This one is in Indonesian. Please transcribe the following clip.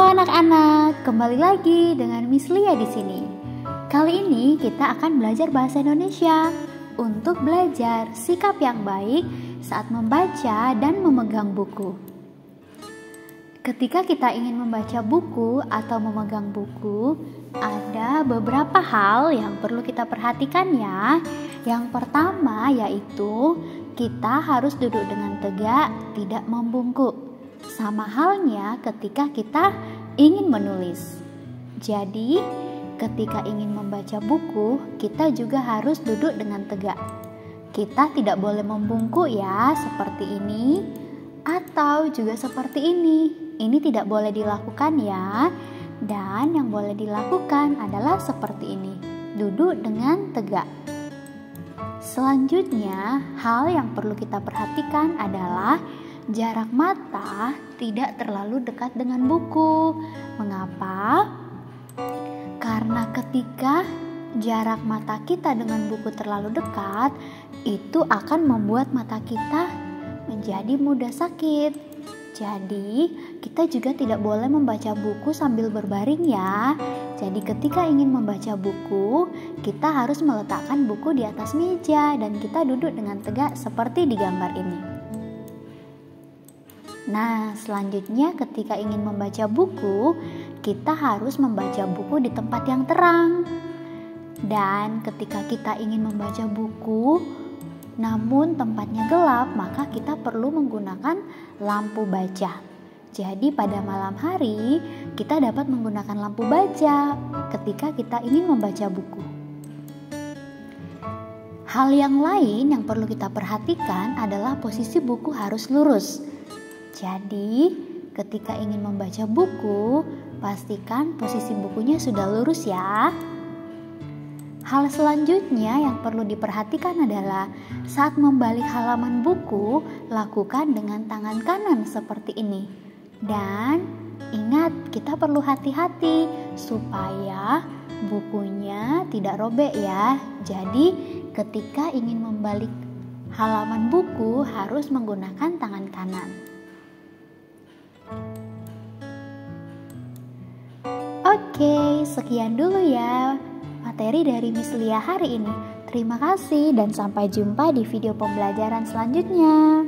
Halo anak-anak, kembali lagi dengan Miss Lia di sini. Kali ini kita akan belajar bahasa Indonesia untuk belajar sikap yang baik saat membaca dan memegang buku. Ketika kita ingin membaca buku atau memegang buku, ada beberapa hal yang perlu kita perhatikan ya. Yang pertama yaitu kita harus duduk dengan tegak, tidak membungkuk. Sama halnya ketika kita ingin menulis. Jadi, ketika ingin membaca buku, kita juga harus duduk dengan tegak. Kita tidak boleh membungkuk ya, seperti ini atau juga seperti ini. Ini tidak boleh dilakukan ya. Dan yang boleh dilakukan adalah seperti ini. Duduk dengan tegak. Selanjutnya, hal yang perlu kita perhatikan adalah jarak mata tidak terlalu dekat dengan buku. Mengapa? Karena ketika jarak mata kita dengan buku terlalu dekat, itu akan membuat mata kita menjadi mudah sakit. Jadi, kita juga tidak boleh membaca buku sambil berbaring ya. Jadi, ketika ingin membaca buku, kita harus meletakkan buku di atas meja dan kita duduk dengan tegak seperti di gambar ini. Nah, selanjutnya ketika ingin membaca buku, kita harus membaca buku di tempat yang terang. Dan ketika kita ingin membaca buku, namun tempatnya gelap, maka kita perlu menggunakan lampu baca. Jadi pada malam hari, kita dapat menggunakan lampu baca ketika kita ingin membaca buku. Hal yang lain yang perlu kita perhatikan adalah posisi buku harus lurus. Jadi, ketika ingin membaca buku, pastikan posisi bukunya sudah lurus ya. Hal selanjutnya yang perlu diperhatikan adalah saat membalik halaman buku, lakukan dengan tangan kanan seperti ini. Dan ingat, kita perlu hati-hati supaya bukunya tidak robek ya. Jadi, ketika ingin membalik halaman buku harus menggunakan tangan kanan. Oke, sekian dulu ya materi dari Miss Lia hari ini. Terima kasih dan sampai jumpa di video pembelajaran selanjutnya.